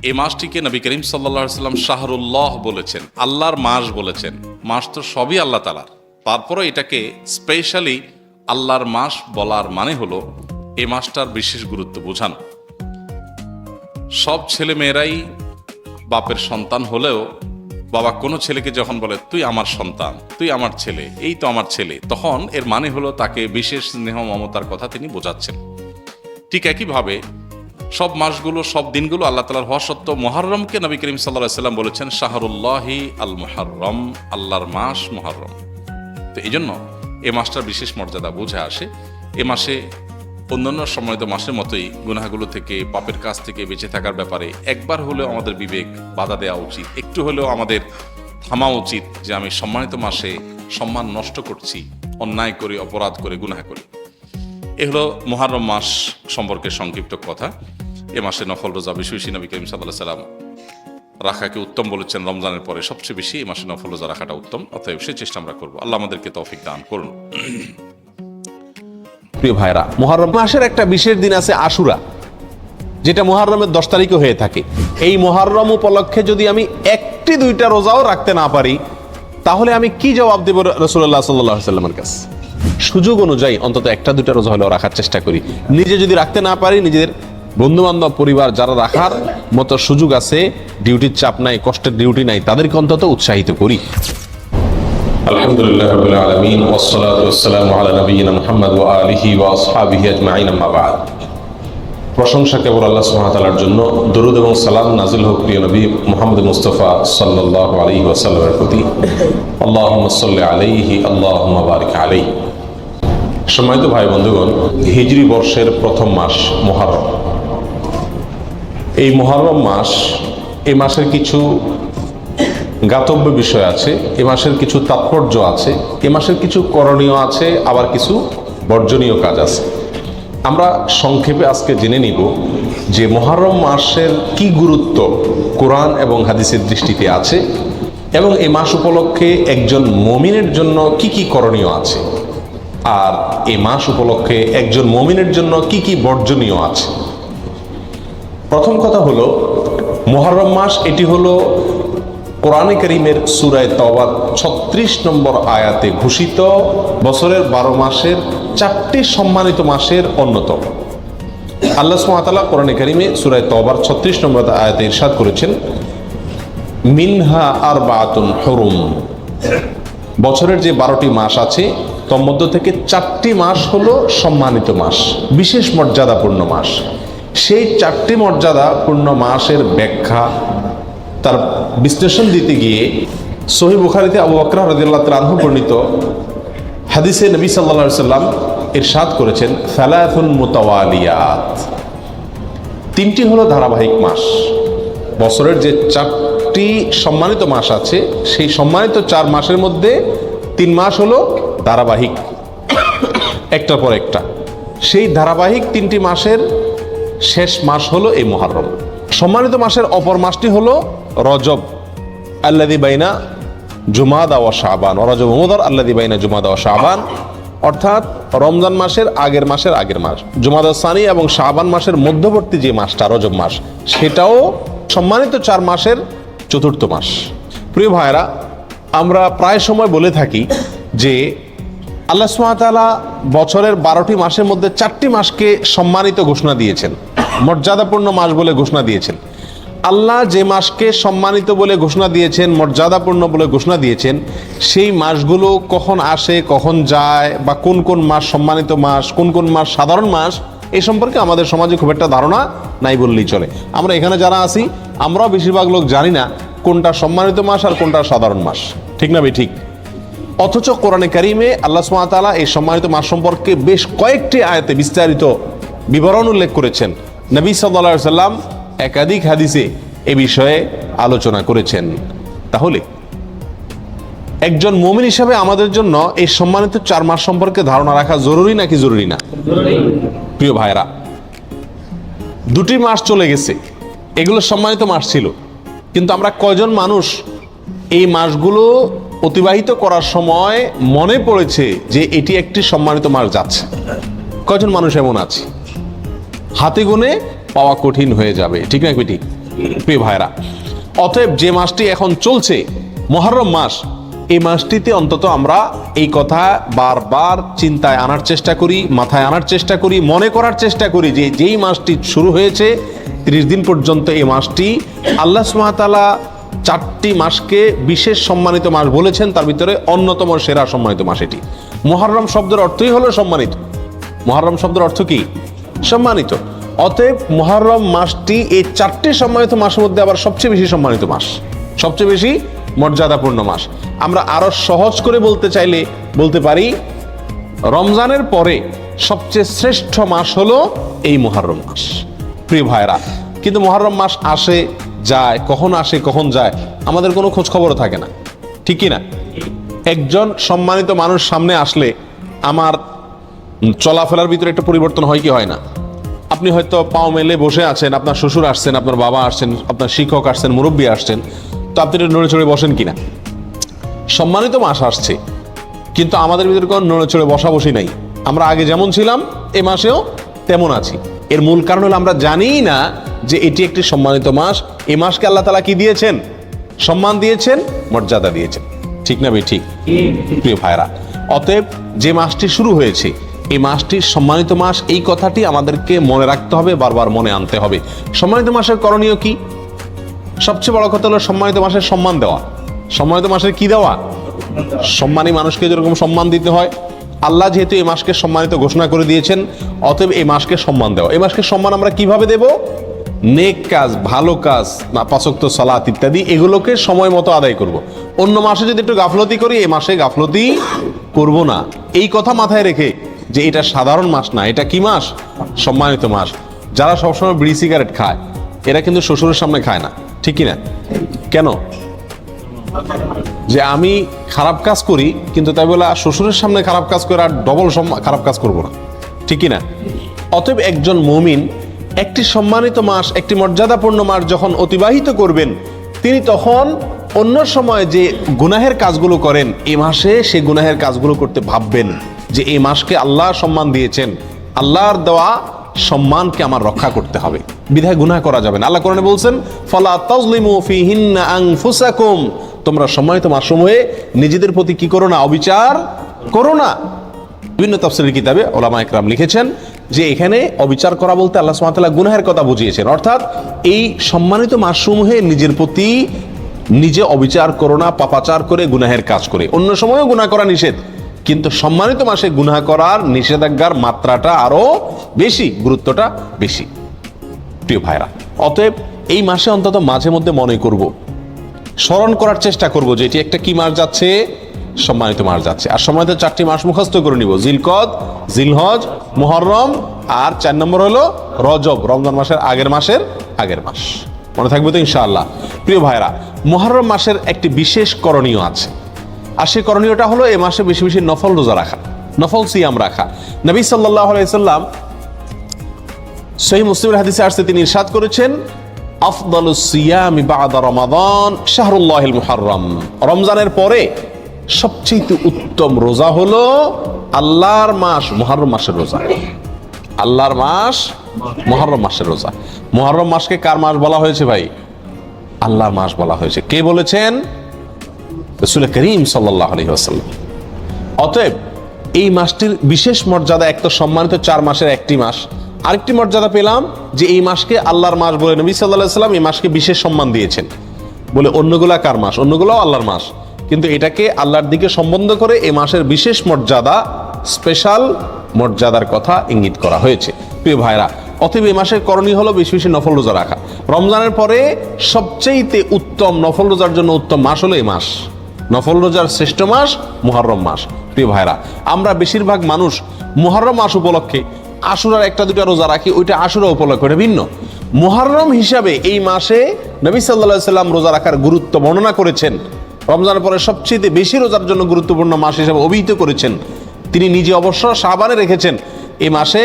S2: এই মাসটিকে নবী করিম সাল্লাল্লাহু আলাইহি ওয়াসাল্লাম শাহরুল্লাহ বলেছেন, আল্লাহর মাস বলেছেন। মাস তো সবই আল্লাহ তাআলার, তারপরে এটাকে স্পেশালি আল্লাহর মাস বলার মানে হলো এই মাসটার বিশেষ গুরুত্ব বোঝানো। সব ছেলে মেয়েরাই বাপের সন্তান হলেও বাবা কোনো ছেলেকে যখন বলে তুই আমার সন্তান, তুই আমার ছেলে, এই তো আমার ছেলে, তখন এর মানে হলো তাকে বিশেষ স্নেহ মমতার কথা তিনি বোঝাচ্ছেন। ঠিক একইভাবে সব মাসগুলো, সব দিনগুলো আল্লাহ তাআলার হওয়া সত্ত্বেও মুহররমকে নবী করিম সাল্লাল্লাহু আলাইহি ওয়াসাল্লাম বলেছেন শাহরুল্লাহি আল মুহররম, আল্লাহর মাস মুহররম। তো এই জন্য এ মাসটার বিশেষ মর্যাদা বুঝে আসে। এ মাসে অন্যান্য সম্মানিত মাসের মতোই গুনাহগুলো থেকে, পাপের কাজ থেকে বেঁচে থাকার ব্যাপারে একবার হলেও আমাদের বিবেক বাধা দেওয়া উচিত, একটু হলেও আমাদের থামা উচিত যে আমি সম্মানিত মাসে সম্মান নষ্ট করছি, অন্যায় করে, অপরাধ করে, গুনাহ করে। এ হলো মুহররম মাস সম্পর্কে সংক্ষিপ্ত কথা। এ মাসে নফল রোজা বেশি বেশি নবী করিম সাল্লাল্লাহু আলাইহি ওয়াসাল্লাম রাখাকে উত্তম বলেছেন। রমজানের পরে সবচেয়ে বেশি এই মাসে নফল রোজা রাখাটা উত্তম। অতএব সেই চেষ্টা আমরা করবো। আল্লাহ আমাদেরকে তৌফিক দান করুন।
S4: প্রিয় ভাইরা, মুহররম মাসের একটা বিশেষ দিন আছে আশুরা, যেটা মুহররমের 10 তারিখে হয়ে থাকে। এই মুহররম উপলক্ষে যদি আমি 1-2টা রোজাও রাখতে না পারি, তাহলে আমি কি জবাব দেব রাসূলুল্লাহ সাল্লাল্লাহু আলাইহি ওয়াসাল্লামের কাছে? সুযোগ অনুযায়ী অন্তত 1-2টা রোজা হলেও রাখার চেষ্টা করি। নিজে যদি রাখতে না পারি, নিজেদের বন্ধু বান্ধব, পরিবার যারা রাখার মতো সুযোগ আছে, ডিউটির চাপ নাই, কষ্টের ডিউটি নাই, তাদেরকে অন্তত উৎসাহিত করি।
S5: আলহামদুলিল্লাহ রাব্বিল আলামিন ওয়াসসালাতু ওয়াসসালামু আলা নাবিয়িনা মুহাম্মদ ওয়া আলিহি ওয়া আসহাবিহি আজমাইন, আম্মা বা'দ। প্রশংসা কেবল আল্লাহ সুবহানাহু ওয়া তাআলার জন্য, দরুদ এবং সালাম নাজিল হোক প্রিয় নবী মুহাম্মদ মুস্তাফা সাল্লাল্লাহু আলাইহি ওয়াসাল্লামের প্রতি। আল্লাহুম্মা সাল্লি আলাইহি, আল্লাহুম্মা বারিক আলাইহি। সম্মানিত ভাই বন্ধুগণ, হিজরি বর্ষের প্রথম মাস মুহররম। এই মুহররম মাস, এই মাসের কিছু জ্ঞাতব্য বিষয় আছে, এ মাসের কিছু তাৎপর্য আছে, এ মাসের কিছু করণীয় আছে, আবার কিছু বর্জনীয় কাজ আছে। আমরা সংক্ষেপে আজকে জেনে নিব যে মুহররম মাসের কি গুরুত্ব কোরআন এবং হাদিসের দৃষ্টিতে আছে, এবং এই মাস উপলক্ষে একজন মুমিনের জন্য কি কি করণীয় আছে, আর এই মাস উপলক্ষে একজন মুমিনের জন্য কি কি বর্জনীয় আছে। প্রথম কথা হলো, মুহররম মাস এটি হলো কোরআনে কারীমের সূরা তাওবার 36 নম্বর আয়াতে ঘোষিত বছরের 12 মাসের 4টি সম্মানিত মাসের অন্যতম। আল্লাহ সুবহানাহু ওয়া তাআলা কোরআনে কারীমে সূরা তাওবার 36 নম্বর আয়াতে ইরশাদ করেছেন, মিনহা আরবাআতুন হুরুম। বছরের যে 12টি মাস আছে, তার মধ্য থেকে 4টি মাস হলো সম্মানিত মাস, বিশেষ মর্যাদাপূর্ণ মাস। সেই 4টি মর্যাদাপূর্ণ মাসের ব্যাখ্যা, তার বিশ্লেষণ দিতে গিয়ে সহিহ বুখারীতে আবু বকর রাদিয়াল্লাহু তাআলা আনহু বর্ণিত হাদিসে নবী সাল্লাল্লাহু আলাইহি ওয়াসাল্লাম ইরশাদ করেছেন, সালাসুন মুতাওয়ালিয়াত। 3টি হলো ধারাবাহিক মাস। বছরের যে 4টি সম্মানিত মাস আছে, সেই সম্মানিত 4 মাসের মধ্যে 3 মাস হলো ধারাবাহিক, একটার পর একটা। সেই ধারাবাহিক 3টি মাসের শেষ মাস হলো এই মুহররম। সম্মানিত মাসের অপর মাসটি হলো রজব, আল্লাযী বাইনা জুমাদা ওয়া শাবান, রজব মুদার আল্লাযী বাইনা জুমাদা ওয়া শাবান, অর্থাৎ রমজান মাসের আগের মাস, জুমাদা সানি এবং শাবান মাসের মধ্যবর্তী যে মাসটা রজব মাস, সেটাও সম্মানিত 4 মাসের চতুর্থ মাস। প্রিয় ভাইরা, আমরা প্রায় সময় বলে থাকি যে আল্লাহ সুবহানাহু ওয়া তাআলা বছরের 12টি মাসের মধ্যে 4টি মাসকে সম্মানিত ঘোষণা দিয়েছেন, মর্যাদাপূর্ণ মাস বলে ঘোষণা দিয়েছেন। আল্লাহ যে মাসকে সম্মানিত বলে ঘোষণা দিয়েছেন, মর্যাদাপূর্ণ বলে ঘোষণা দিয়েছেন, সেই মাসগুলো কখন আসে, কখন যায়, বা কোন কোন মাস সম্মানিত মাস, কোন কোন মাস সাধারণ মাস, এই সম্পর্কে আমাদের সমাজে খুব একটা ধারণা নাই বললেই চলে। আমরা এখানে যারা আছি,
S4: আমরাও বেশিরভাগ লোক জানি না কোনটা সম্মানিত মাস আর কোনটা সাধারণ মাস, ঠিক না ভাই? ঠিক। অথচ কোরআনে কারিমে আল্লাহ সুবহানাহু ওয়া তাআলা এই সম্মানিত মাস সম্পর্কে বেশ কয়েকটি আয়াতে বিস্তারিত বিবরণ উল্লেখ করেছেন। নবী সাল্লাল্লাহু আলাইহি সাল্লাম একাধিক হাদিসে এ বিষয়ে আলোচনা করেছেন। তাহলে একজন মুমিন হিসাবে আমাদের জন্য এই সম্মানিত 4 মাস সম্পর্কে ধারণা রাখা জরুরি নাকি জরুরি না? প্রিয় ভাইরা, 2টি মাস চলে গেছে, এগুলো সম্মানিত মাস ছিল, কিন্তু আমরা কয়জন মানুষ এই মাসগুলো অতিবাহিত করার সময় মনে পড়েছে যে এটি একটি সম্মানিত মাস যাচ্ছে? কয়জন মানুষ এমন আছে? হাতে গুনে পাওয়া কঠিন হয়ে যাবে, ঠিক না ঠিক? প্রিয় ভাইরা, অতএব যে মাসটি এখন চলছে মুহররম মাস, এই মাসটিতে অন্তত আমরা এই কথা বারবার চিন্তায় আনার চেষ্টা করি, মাথায় আনার চেষ্টা করি, মনে করার চেষ্টা করি যে যেই মাসটি শুরু হয়েছে 30 দিন পর্যন্ত এই মাসটি আল্লাহ সুবহানাহু ওয়া তাআলা 4টি মাসকে বিশেষ সম্মানিত মাস বলেছেন, তার ভিতরে অন্যতম সেরা সম্মানিত মাস এটি। মুহররম শব্দের অর্থই হলো সম্মানিত। মুহররম শব্দের অর্থ কি? সম্মানিত। অতএব মুহররম মাসটি এই 4টি সম্মানিত মাসের মধ্যে আবার সবচেয়ে বেশি সম্মানিত মাস, সবচেয়ে বেশি মর্যাদাপূর্ণ মাস। আমরা আরো সহজ করে বলতে চাইলে বলতে পারি রমজানের পরে সবচেয়ে শ্রেষ্ঠ মাস হলো এই মুহররম মাস। প্রিয় ভাইরা, কিন্তু মুহররম মাস আসে যায়, কখন আসে কখন যায় আমাদের কোনো খোঁজ খবরও থাকে না, ঠিক কি না? একজন সম্মানিত মানুষ সামনে আসলে আমার চলাফেরার ভিতরে একটা পরিবর্তন হয় কি হয় না? আপনি হয়তো পাও মেলে বসে আছেন, আপনার শ্বশুর আসছেন, আপনার বাবা আসছেন, আপনার শিক্ষক আসছেন, মুরব্বী আসছেন, তো আপনি নড়ে চড়ে বসেন কিনা? সম্মানিত মাস আসছে, কিন্তু আমাদের ভিতরে কোনো নড়ে চড়ে বসা বসি নাই। আমরা আগে যেমন ছিলাম এ মাসেও তেমন আছি। এর মূল কারণ হলো আমরা জানিই না যে এটি একটি সম্মানিত মাস। এই মাসকে আল্লাহ তাআলা কি দিয়েছেন? সম্মান দিয়েছেন, মর্যাদা দিয়েছেন, ঠিক না ভাই? ঠিক। প্রিয় ভাইরা, অতএব যে মাসটি শুরু হয়েছে এই মাসটি সম্মানিত মাস, এই কথাটি আমাদেরকে মনে রাখতে হবে, বারবার মনে আনতে হবে। সম্মানিত মাসের করণীয় কি? সবচেয়ে বড় কথা হলো সম্মানিত মাসের সম্মান দেওয়া। সম্মানিত মাসের কি দেওয়া? সম্মানী মানুষকে যেরকম সম্মান দিতে হয়, আল্লাহ যেহেতু এই মাসকে সম্মানিত ঘোষণা করে দিয়েছেন, অতএব এই মাসকে সম্মান দেওয়া। এই মাসকে সম্মান আমরা কিভাবে দেব? নেক কাজ, ভালো কাজ, 5 ওয়াক্ত সালাত ইত্যাদি, এগুলোকে সময় মতো আদায় করব। অন্য মাসে যদি একটু গাফলতি করি, এই মাসে গাফলতি করব না। এই কথা মাথায় রেখে যে এটা সাধারণ মাস না, এটা কি মাস? সম্মানিত মাস। যারা সবসময় বিড়ি সিগারেট খায় এরা কিন্তু শ্বশুরের সামনে খায় না, ঠিক কি না? কেন? যে আমি খারাপ কাজ করি, কিন্তু তাই বলে শ্বশুরের সামনে খারাপ কাজ করে আর ডবল খারাপ কাজ করব না, ঠিক কি না? অতএব একজন মুমিন একটি সম্মানিত মাস, একটি মর্যাদাপূর্ণ মাস যখন অতিবাহিত করবেন, তিনি তখন অন্য সময় যে গুনাহের কাজগুলো করেন এই মাসে সে গুনাহের কাজগুলো করতে ভাববেন যে এই মাসকে আল্লাহ সম্মান দিয়েছেন, আল্লাহর দেওয়া সম্মানকে আমার রক্ষা করতে হবে, বিধায় গুনাহ করা যাবে না। আল্লাহ কোরআনে বলছেন, ফালা তাজলিমু ফিহিন্না আনফুসাকুম, তোমরা সম্মানিত মাসসমূহে নিজেদের প্রতি কি করো না? অবিচার করো না। বিভিন্ন তাফসীরের কিতাবে উলামা ইকরাম লিখেছেন যে এখানে অবিচার করা বলতে আল্লাহ সুবহানাহু ওয়া তাআলা গুনাহের কথা বুঝিয়েছেন, অর্থাৎ এই সম্মানিত মাসসমূহে নিজের প্রতি নিজে অবিচার করো না, পাপাচার করে গুনাহের কাজ করে। অন্য সময়ও গুনাহ করা নিষেধ, কিন্তু সম্মানিত মাসে গুনাহ করার নিষেধাজ্ঞার মাত্রাটা আরো বেশি, গুরুত্বটা বেশি। প্রিয় ভাইরা, অতএব এই মাসে অন্তত মাঝে মধ্যে মনে করব, স্মরণ করার চেষ্টা করব যে এটি একটা কি মাস যাচ্ছে? সম্মানিত মাস যাচ্ছে। আর সম্মানিত 4টি মাস মুখস্থ করে নিব: জিলকদ, জিলহজ, মুহররম, আর 4 নম্বর হলো রজব, রমজান মাসের আগের মাস। মনে থাকবে তো ইনশাআল্লাহ? প্রিয় ভাইরা, মুহররম মাসের একটি বিশেষ করণীয় আছে, আর সেই করণীয়টা হলো এই মাসে বেশি বেশি নফল রোজা রাখা, নফল সিয়াম রাখা। নবী সাল্লাল্লাহু আলাইহি সাল্লাম সহিহ মুসলিমের হাদিসে আসছে, তিনি ইরশাদ করেছেন, আফদালুস সিয়ামি বা'দা রমাদান শাহরুল্লাহিল মুহররম, রমজানের পরে সবচেয়ে উত্তম রোজা হলো আল্লাহর মাস মুহররম মাসের রোজা। আল্লাহর মাস মুহররম মাসের রোজা। মুহররম মাসকে কার মাস বলা হয়েছে ভাই? আল্লাহর মাস বলা হয়েছে। কে বলেছেন? রাসূল করিম সাল্লাল্লাহু আলাইহি ওয়াসাল্লাম। অতএব এই মাসটির বিশেষ মর্যাদা, এক তো সম্মানিত 4 মাসের একটি মাস, আরেকটি মর্যাদা পেলাম যে এই মাসকে আল্লাহর মাস বলে নবী সাল্লাল্লাহু আলাইহি ওয়াসাল্লাম এই মাসকে বিশেষ সম্মান দিয়েছেন। বলে অন্যগুলা কার মাস? অন্যগুলাও আল্লাহর মাস, কিন্তু এটাকে আল্লাহর দিকে সম্বন্ধ করে এই মাসের বিশেষ মর্যাদা, স্পেশাল মর্যাদার কথা ইঙ্গিত করা হয়েছে। প্রিয় ভাইরা, অতএব এই মাসের করণীয় হলো বেশি বেশি নফল রোজা রাখা। রমজানের পরে সবচেয়ে উত্তম নফল রোজার জন্য উত্তম মাস হলো এই মাস, নফল রোজার শ্রেষ্ঠ মাস মুহররম মাস। প্রিয় ভাইরা, আমরা বেশিরভাগ মানুষ মুহররম মাস উপলক্ষে আশুরার একটা দুটা রোজা রাখি, ওইটা আশুরা উপলক্ষে, ওটা ভিন্ন। মুহররম হিসাবে এই মাসে নবী সাল্লাল্লাহু আলাইহি সাল্লাম রোজা রাখার গুরুত্ব বর্ণনা করেছেন, রমজানের পরে সবচেয়ে বেশি রোজার জন্য গুরুত্বপূর্ণ মাস হিসেবে অভিহিত করেছেন। তিনি নিজে অবশ্য শাবানে রেখেছেন, এই মাসে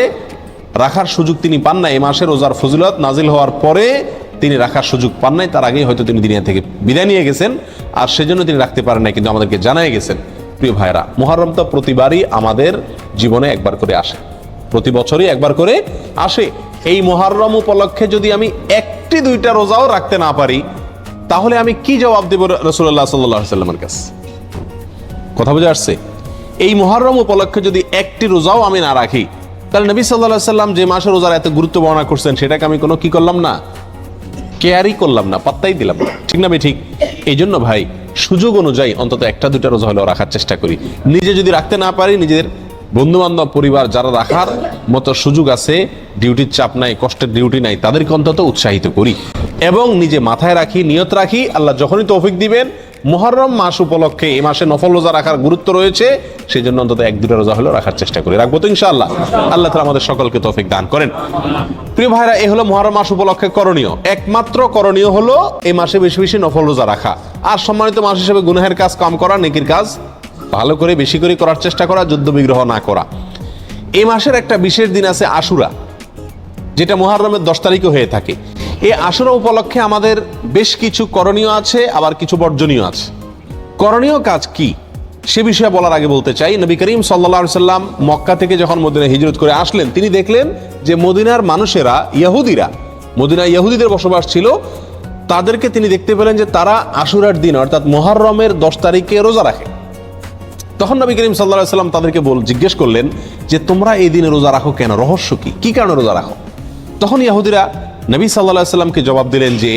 S4: রাখার সুযোগ তিনি পান না। এই মাসে রোজার ফজিলত নাজিল হওয়ার পরে তিনি রাখার সুযোগ পান নাই, তার আগেই হয়তো তিনি দুনিয়া থেকে বিদায় নিয়ে গেছেন, আর সেজন্য তিনি রাখতে পারেন নাই, কিন্তু আমাদেরকে জানাই গেছেন। প্রিয় ভাইরা, মুহররম তো প্রতিবারই আমাদের জীবনে একবার করে আসে, প্রতি বছরই একবার করে আসে। এই মুহররম উপলক্ষে যদি আমি একটি দুইটা রোজাও রাখতে না পারি, তাহলে আমি কি জবাব দেব রাসূলুল্লাহ সাল্লাল্লাহু আলাইহি ওয়াসাল্লামের কাছে? কথা বুঝে আসছে? এই মুহররম উপলক্ষে যদি একটি রোজাও আমি না রাখি, তাহলে নবী সাল্লাল্লাহু আলাইহি ওয়াসাল্লাম যে মাসে রোজার এত গুরুত্ব বর্ণনা করছেন, সেটাকে আমি কোনো কি করলাম না, কেয়ারই করলাম না, পাত্তাই দিলাম না। ঠিক না ঠিক? এই জন্য ভাই, সুযোগ অনুযায়ী অন্তত একটা দুটা রোজা হলেও রাখার চেষ্টা করি। নিজে যদি রাখতে না পারি, নিজেদের বন্ধু বান্ধব পরিবার যারা রাখার মতো সুযোগ আছে, ডিউটির চাপ নাই, কষ্টের ডিউটি নাই, তাদেরকে অন্তত উৎসাহিত করি এবং নিজে মাথায় রাখি, নিয়ত রাখি, আল্লাহ যখনই তৌফিক দিবেন মুহররম মাস উপলক্ষে এই মাসে নফল রোজা রাখার গুরুত্ব রয়েছে, সেই জন্য অন্তত এক দুটা রোজা হলেও রাখার চেষ্টা করি। রাখবো তো ইনশাআল্লাহ। আল্লাহ তাআলা আমাদের সকলকে তৌফিক দান করেন। প্রিয় ভাইরা, এই হলো মুহররম মাস উপলক্ষে করণীয়। একমাত্র করণীয় হলো এই মাসে বেশি বেশি নফল রোজা রাখা, আর সম্মানিত মাস হিসেবে গুনাহের কাজ কম করা, নেকির কাজ ভালো করে বেশি করে করার চেষ্টা করা, যুদ্ধ বিগ্রহ না করা। এই মাসের একটা বিশেষ দিন আছে আশুরা, যেটা মুহররমের 10 তারিখে হয়ে থাকে। এই আশুরা উপলক্ষে আমাদের বেশ কিছু করণীয় আছে, আবার কিছু বর্জনীয় আছে। করণীয় কাজ কি সে বিষয়ে বলার আগে বলতে চাই, নবী করিম সাল্লাল্লাহু আলাইহি সাল্লাম মক্কা থেকে যখন মদিনায় হিজরত করে আসলেন, তিনি দেখলেন যে মদিনার মানুষেরা, ইহুদিরা, মদিনায় ইহুদিদের বসবাস ছিল, তাদেরকে তিনি দেখতে পেলেন যে তারা আশুরার দিন অর্থাৎ মুহররমের 10 তারিখে রোজা রাখে। তখন নবী করিম সাল্লাল্লাহু আলাইহি সাল্লাম তাদেরকে জিজ্ঞেস করলেন যে তোমরা এই দিনে রোজা রাখো কেন, রহস্য কি কারণে রোজা রাখো? তখন ইহুদিরা নবী সাল্লাল্লাহু আলাইহি সাল্লামকে জবাব দিলেন যে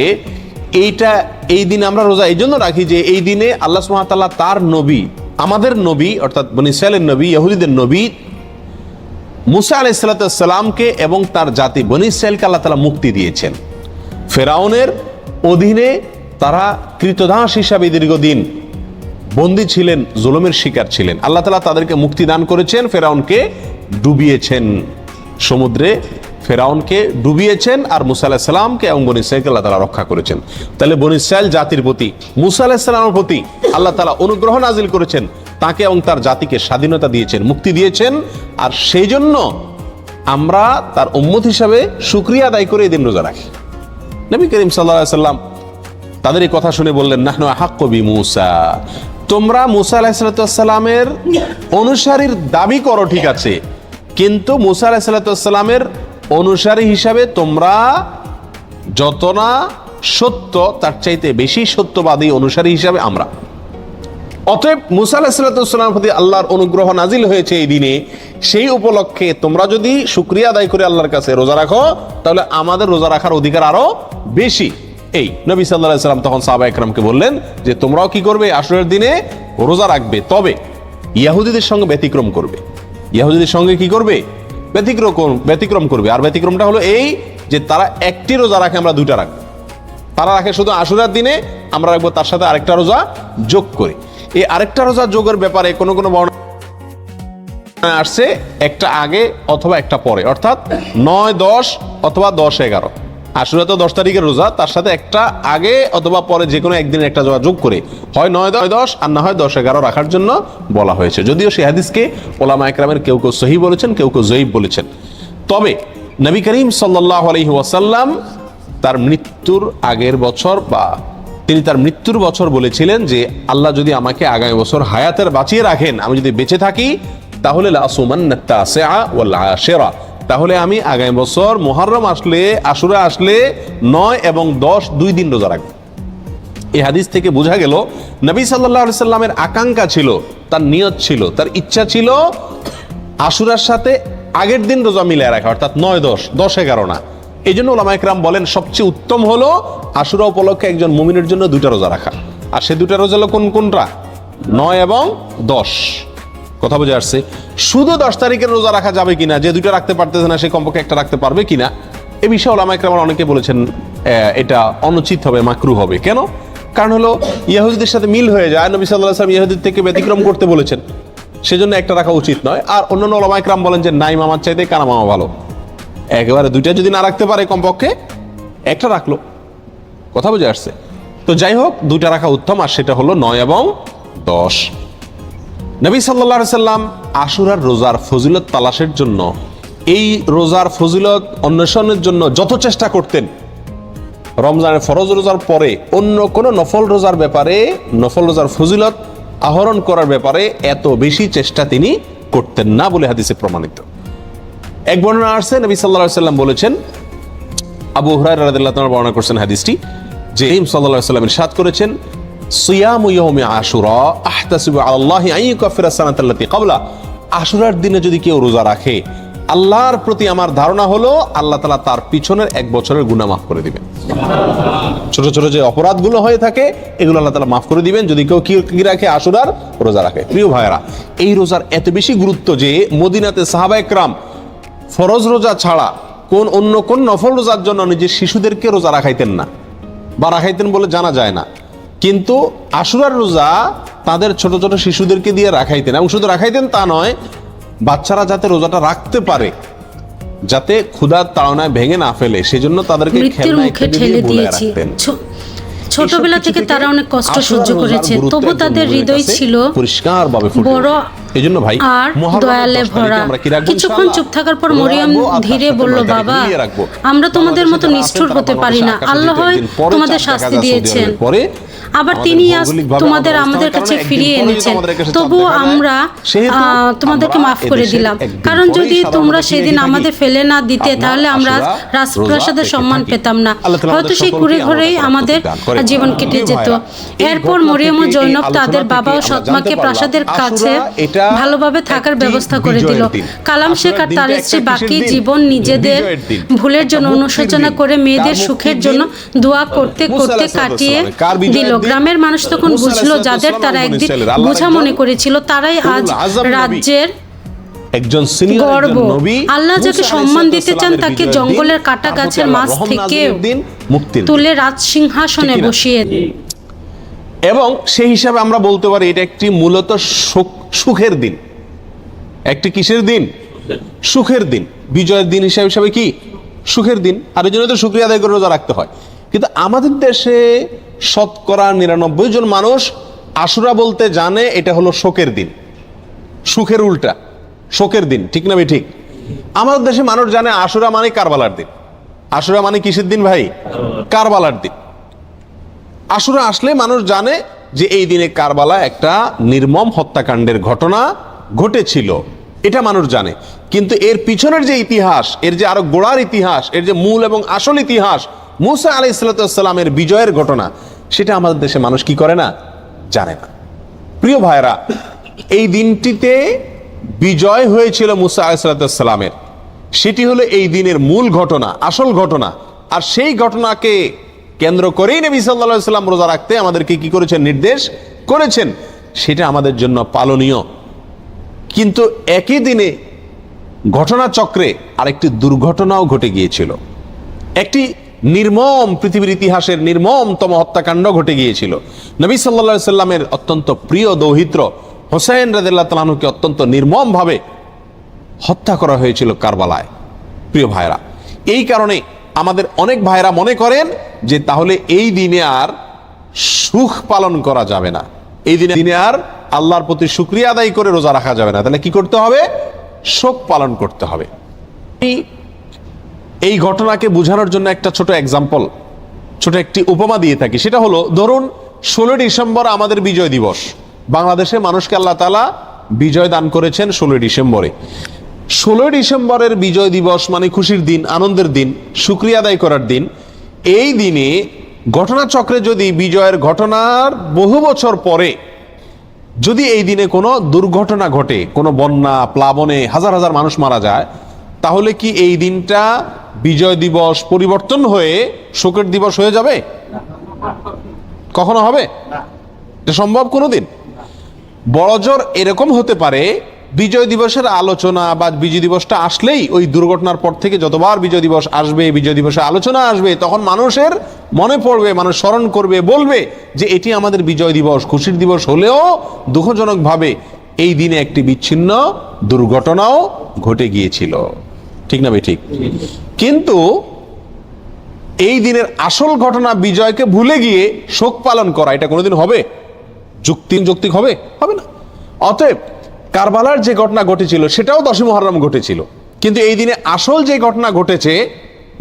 S4: এই দিনে আমরা রোজা এই জন্য রাখি যে এই দিনে আল্লাহ সুবহানাহু ওয়া তাআলা তার নবী, আমাদের নবী অর্থাৎ বনী ইসরাঈলের নবী, ইহুদিদের নবী মুসা আলাইহিস সালামকে এবং তার জাতি বনী ইসরাঈলকে আল্লাহ তাআলা মুক্তি দিয়েছেন। ফেরাউনের অধীনে তারা কৃতদাস হিসাবে দীর্ঘদিন বন্দী ছিলেন, জুলুমের শিকার ছিলেন। আল্লাহ তাআলা তাদেরকে মুক্তি দান করেছেন, ফেরাউনকে ডুবিয়েছেন সমুদ্রে, ফেরাউনকে ডুবিয়েছেন, আর মুসা আলাইহিস সালামকে এবং বনী ইসরাঈলকে আল্লাহ তাআলা রক্ষা করেছেন। তাহলে বনী ইসরাঈল জাতির প্রতি, মুসা আলাইহিস সালামের প্রতি আল্লাহ তাআলা অনুগ্রহ নাজিল করেছেন, তাকে এবং তার জাতিকে স্বাধীনতা দিয়েছেন, মুক্তি দিয়েছেন। আর সেই জন্য আমরা তার উম্মত হিসাবে শুকরিয়া আদায় করে এই দিন রোজা রাখি। নবী করিম সাল্লাল্লাহু আলাইহি সাল্লাম তাদের এই কথা শুনে বললেন, নাহনু আহাক্কু বিমূসা, তোমরা মুসা আলাইহিস সালামের অনুসারীর দাবি করো ঠিক আছে, কিন্তু মুসা আলাইহিস সালামের অনুসারী হিসাবে তোমরা যত না সত্য, তার চাইতে বেশি সত্যবাদী অনুসারী হিসাবে আমরা। অতএব মুসা আলাইহিস সালামের প্রতি আল্লাহর অনুগ্রহ নাজিল হয়েছে এই দিনে, সেই উপলক্ষে তোমরা যদি শুকরিয়া আদায় করে আল্লাহর কাছে রোজা রাখো, তাহলে আমাদের রোজা রাখার অধিকার আরো বেশি। এই নবী সাল্লাল্লাহু আলাইহি সাল্লাম তখন সাহাবা একরামকে বললেন যে তোমরাও কি করবে, আশুরার দিনে রোজা রাখবে, তবে ইহুদিদের সঙ্গে ব্যতিক্রম করবে। ইহুদিদের সঙ্গে কি করবে? ব্যতিক্রম করবে। আর ব্যতিক্রমটা হলো এই যে তারা একটি রোজা রাখে, আমরা দুইটা রাখবো। তারা রাখে শুধু আশুরার দিনে, আমরা রাখবো তার সাথে আরেকটা রোজা যোগ করে। এই আরেকটা রোজা যোগের ব্যাপারে কোনো বর্ণনা আসছে একটা আগে অথবা একটা পরে, অর্থাৎ 9, 10 অথবা 10, 11। আশুরা তো 10 তারিখের রোজা, তার সাথে একটা আগে অথবা পরে যে কোনো একদিনের একটা রোজা যোগ করে হয় 9, 10 আর না হয় 10, 11 রাখার জন্য বলা হয়েছে। যদিও সেই হাদিসকে উলামা একরামের কেউ কেউ সহিহ বলেছেন, কেউ কেউ যঈফ বলেছেন। তবে নবী করিম সাল্লাল্লাহু আলাইহি ওয়াসাল্লাম তার মৃত্যুর আগের বছর বা তিনি তার মৃত্যুর বছর বলেছিলেন যে আল্লাহ যদি আমাকে আগামী বছর হায়াতের বাঁচিয়ে রাখেন, আমি যদি বেঁচে থাকি, তাহলে লাসুমান্নাত তাসিআ ওয়াল আশিরা, তাহলে আমি আগামী বছর মুহররম আসলে, আশুরা আসলে 9 এবং 10 2 দিন রোজা রাখবো। এই হাদিস থেকে বোঝা গেল নবী সাল্লাল্লাহু আলাইহি সাল্লামের আকাঙ্ক্ষা ছিল, তার নিয়ত ছিল, তার ইচ্ছা ছিল আশুরার সাথে আগের দিন রোজা মিলিয়ে রাখা, অর্থাৎ 9, 10, 11 না। এই জন্য উলামা ইকরাম বলেন সবচেয়ে উত্তম হলো আশুরা উপলক্ষে একজন মুমিনের জন্য 2টা রোজা রাখা। আর সে 2টা রোজা হলো কোনটা? 9 এবং 10। কথা বুঝে আসছে? শুধু 10 তারিখের রোজা রাখা যাবে কিনা, যে 2টা রাখতে পারতেছে না সে কমপক্ষে একটা রাখতে পারবে কিনা, এ বিষয়ে ওলামা ইকরাম অনেকে বলেছেন এটা অনুচিত হবে, মাকরু হবে। কেন? কারণ হলো ইহুদিদের সাথে মিল হয়ে যায়, নবী সাল্লাল্লাহু আলাইহি ওয়াসাল্লাম ইহুদিদের থেকে ব্যতিক্রম করতে বলেছেন, সেজন্য একটা রাখা উচিত নয়। আর অন্যান্য ওলামা ইকরাম বলেন যে নাই মামার চাইতে কানা মামা ভালো, একেবারে 2টা যদি না রাখতে পারে কমপক্ষে একটা রাখলো। কথা বুঝে আসছে? তো যাই হোক, 2টা রাখা উত্তম, আর সেটা হলো 9 এবং 10। নবী সাল্লাল্লাহু আলাইহি সাল্লাম আশুরার রোজার ফজিলত তালাশের জন্য, এই রোজার ফজিলত অন্বেষণের জন্য যত চেষ্টা করতেন, রমজানের ফরজ রোজার পরে অন্য কোন নফল রোজার ব্যাপারে, নফল রোজার ফজিলত আহরণ করার ব্যাপারে এত বেশি চেষ্টা তিনি করতেন না বলে হাদিসে প্রমাণিত। এক বর্ণনা আসছে, নবী সাল্লাল্লাহু আলাইহি সাল্লাম বলেছেন, আবু হুরায়রা রাদিয়াল্লাহু তাআলা বর্ণনা করছেন হাদিসটি, যে নবী সাল্লাল্লাহু আলাইহি সাল্লাম ইরশাদ করেছেন, সিয়ামু ইয়াউমি আশুরা আহতাসিবু আলাল্লাহি আন ইউকাফিরা সানাতাল্লাতী ক্বাবলা। আশুরার দিনে যদি কেউ রোজা রাখে, আল্লাহর প্রতি আমার ধারণা হলো আল্লাহ তাআলা তার পিছনের 1 বছরের গুনাহ মাফ করে দিবেন। ছোট ছোট যে অপরাধগুলো হয়ে থাকে এগুলো আল্লাহ তাআলা মাফ করে দিবেন যদি কেউ কি রাখে, আশুরার রোজা রাখে। প্রিয় ভাইরা, এই রোজার এত বেশি গুরুত্ব যে মদিনাতে সাহাবা একরাম ফরজ রোজা ছাড়া অন্য কোন নফল রোজার জন্য নিজের শিশুদেরকে রোজা রাখাইতেন না, বা রাখাইতেন বলে জানা যায় না। কিন্তু আশুরার রোজা তাদের ছোট ছোট শিশুদেরকে দিয়ে রাখাইতেন, এবং শুধু রাখাইতেন তা নয়, বাচ্চারা যাতে রোজাটা রাখতে পারে, যাতে ক্ষুধার তাড়নায় ভেঙে না ফেলে, সেজন্য তাদেরকে
S6: মৃত্যুর মুখে ঠেলে দিয়েছি। ছোটবেলা থেকে তারা অনেক কষ্ট সহ্য করেছে, তবু তাদের হৃদয় ছিল
S4: পরিষ্কারভাবে
S6: বড়
S4: এইজন্য ভাই
S6: আর দয়ালে ভরা। কিছুক্ষণ চুপ থাকার পর মরিয়ম ধীরে বলল, বাবা, আমরা তোমাদের মতো নিষ্ঠুর হতে পারি না, আল্লাহ তোমাদের শাস্তি দিয়েছেন, আবার তিনি আজ তোমাদের আমাদের কাছে ফিরিয়ে এনেছেন, তবুও আমরা তোমাদেরকে মাফ করে দিলাম, কারণ যদি তোমরা সেদিন আমাদের ফেলে না দিতে তাহলে আমরা রাজপ্রাসাদের সম্মান পেতাম না, হয়তো সেই কুড়ে ঘরেই আমাদের জীবন কেটে যেত। এরপর মরিয়ম ও জৈনব তাদের বাবা ও সৎমাকে প্রাসাদের কাছে ভালোভাবে থাকার ব্যবস্থা করে দিল। কালাম শেখ আর তার স্ত্রী বাকি জীবন নিজেদের ভুলের জন্য অনুশোচনা করে মেয়েদের সুখের জন্য দোয়া করতে করতে কাটিয়ে দিল। গ্রামের মানুষ তখন বুঝলো, যাদের তারা একদিন বোঝা মনে করেছিল, তারাই আজ রাজ্যের গর্ব। আল্লাহ যাকে সম্মান দিতে চান তাকে জঙ্গলের কাটা গাছের মাছ থেকে তুলে রাজ সিংহাসনে বসিয়ে।
S4: এবং সেই হিসাবে আমরা বলতে পারি এটা একটি মূলত সুখের দিন। একটি কিসের দিন? সুখের দিন। বিজয়ের দিন হিসাবে কি? সুখের দিন। আর এই জন্য তো শুকরিয়া আদায় করে রোজা রাখতে হয়। কিন্তু আমাদের দেশে 99% জন মানুষ আশুরা বলতে জানে এটা হলো শোকের দিন, সুখের উল্টা শোকের দিন। ঠিক না ভাই? ঠিক। আমাদের দেশে মানুষ জানে আশুরা মানে কারবালার দিন। আশুরা মানে কিসের দিন ভাই? কারবালার দিন। আশুরা আসলে মানুষ জানে যে এই দিনে কারবালা একটা নির্মম হত্যাকাণ্ডের ঘটনা ঘটেছিল, এটা মানুষ জানে। কিন্তু এর পিছনের যে ইতিহাস, এর যে আরো গোড়ার ইতিহাস, এর যে মূল এবং আসল ইতিহাস, মুসা আলাইহিস সালামের বিজয়ের ঘটনা, সেটা আমাদের দেশে মানুষ কি করে না? জানে না। প্রিয় ভাইরা, এই দিনটিতে বিজয় হয়েছিল মুসা আলাইহিস সালামের, সেটি হলো এই দিনের মূল ঘটনা, আসল ঘটনা। আর সেই ঘটনাকে কেন্দ্র করেই নবী সাল্লাল্লাহু আলাইহি ওয়াসাল্লাম রোজা রাখতে আমাদেরকে কি করেছেন? নির্দেশ করেছেন। সেটা আমাদের জন্য পালনীয়। কিন্তু একই দিনে ঘটনাচক্রে আরেকটি দুর্ঘটনাও ঘটে গিয়েছিল। একটি নির্মম, পৃথিবীর ইতিহাসের নির্মমতম হত্যাকাণ্ড ঘটে গিয়েছিল। নবী সাল্লাল্লাহু আলাইহি ওয়াসাল্লামের অত্যন্ত প্রিয় দৌহিত্র হোসেন রাদিয়াল্লাহু তাআলা আনহুকে অত্যন্ত নির্মম ভাবে হত্যা করা হয়েছিল কারবালায়। প্রিয় ভাইরা, এই কারণে আমাদের অনেক ভাইরা মনে করেন যে তাহলে এই দিনে আর সুখ পালন করা যাবে না, এই দিনে আর আল্লাহর প্রতি শুকরিয়া আদায় করে রোজা রাখা যাবে না, তাহলে কি করতে হবে? শোক পালন করতে হবে। এই ঘটনাকে বোঝানোর জন্য একটা ছোট এক্সাম্পল, ছোট একটি উপমা দিয়ে থাকি। সেটা হলো, ধরুন 16 ডিসেম্বর আমাদের বিজয় দিবস। বাংলাদেশে মানুষকে আল্লাহ তাআলা বিজয় দান করেছেন 16 ডিসেম্বরে। 16 ডিসেম্বরের বিজয় দিবস মানে খুশির দিন, আনন্দের দিন, শুকরিয়া আদায় করার দিন। এই দিনে ঘটনাচক্রে যদি বিজয়ের ঘটনার বহু বছর পরে যদি এই দিনে কোনো দুর্ঘটনা ঘটে, কোনো বন্যা, প্লাবনে হাজার হাজার মানুষ মারা যায়, তাহলে কি এই দিনটা বিজয় দিবস পরিবর্তন হয়ে শোকের দিবস হয়ে যাবে? কখনো হবে? এটা সম্ভব কোনোদিন? বড়জোর এরকম হতে পারে বিজয় দিবসের আলোচনা বা বিজয় দিবসটা আসলেই ওই দুর্ঘটনার পর থেকে যতবার বিজয় দিবস আসবে, বিজয় দিবসে আলোচনা আসবে, তখন মানুষের মনে পড়বে, মানুষ স্মরণ করবে, বলবে যে এটি আমাদের বিজয় দিবস, খুশির দিবস হলেও দুঃখজনকভাবে এই দিনে একটি বিচ্ছিন্ন দুর্ঘটনাও ঘটে গিয়েছিল। ঠিক না ভাই? ঠিক। কিন্তু এই দিনের আসল ঘটনা বিজয়কে ভুলে গিয়ে শোক পালন করা, এটা কোনোদিন হবে? যৌক্তিক হবে? হবে না। অতএব কারবালার যে ঘটনা ঘটেছিল সেটাও 10ই মুহররম ঘটেছিল, কিন্তু এই দিনে আসল যে ঘটনা ঘটেছে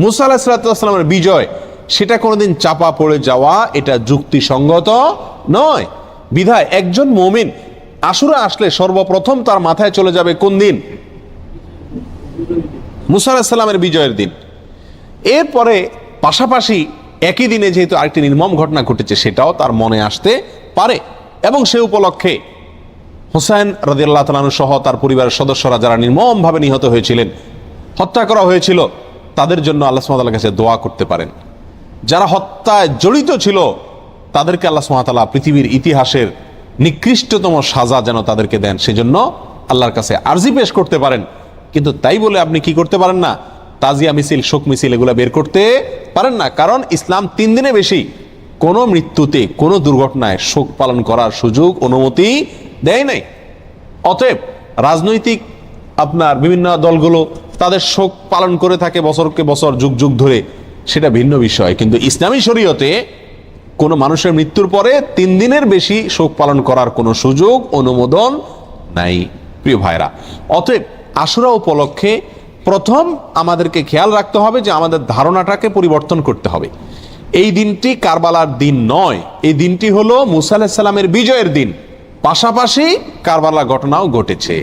S4: মুসা আলাইহিস সালামের বিজয়, সেটা কোনোদিন চাপা পড়ে যাওয়া এটা যুক্তিসঙ্গত নয়। বিধায় একজন মুমিন আশুরা আসলে সর্বপ্রথম তার মাথায় চলে যাবে কোন দিন? মুসা আলাইহিস সালামের বিজয়ের দিন। এরপরে পাশাপাশি একই দিনে যেহেতু আরেকটি নির্মম ঘটনা ঘটেছে সেটাও তার মনে আসতে পারে, এবং সে উপলক্ষে হুসাইন রাদিয়াল্লাহু তাআলা আনহু সহ তার পরিবারের সদস্যরা যারা নির্মমভাবে নিহত হয়েছিলেন, হত্যা করা হয়েছিল, তাদের জন্য আল্লাহ সুবহানাহু ওয়া তাআলার কাছে দোয়া করতে পারেন। যারা হত্যায় জড়িত ছিল তাদেরকে আল্লাহ সুবহানাহু ওয়া তাআলা পৃথিবীর ইতিহাসের নিকৃষ্টতম সাজা যেন তাদেরকে দেন, সেজন্য আল্লাহর কাছে আরজি পেশ করতে পারেন। কিন্তু তাই বলে আপনি কি করতে পারেন না? তাজিয়া মিছিল, শোক মিছিল এগুলো বের করতে পারেন না, কারণ ইসলাম 3 দিনে বেশি কোনো মৃত্যুতে, কোনো দুর্ঘটনায় শোক পালন করার সুযোগ, অনুমতি দেয় নাই। অতএব রাজনৈতিক আপনার বিভিন্ন দলগুলো তাদের শোক পালন করে থাকে বছরকে বছর, যুগ যুগ ধরে, সেটা ভিন্ন বিষয়। কিন্তু ইসলামী শরীয়তে কোনো মানুষের মৃত্যুর পরে 3 দিনের বেশি শোক পালন করার কোনো সুযোগ, অনুমোদন নাই প্রিয় ভাইরা। অতএব আশুরা উপলক্ষে প্রথম আমাদেরকে খেয়াল রাখতে হবে যে আমাদের ধারণাটাকে পরিবর্তন করতে হবে। এই দিনটি কারবালার দিন নয়, এই দিনটি হলো মুসা আলাইহিস সালামের বিজয়ের দিন, পাশাপাশি কারবালার ঘটনাও ঘটেছে।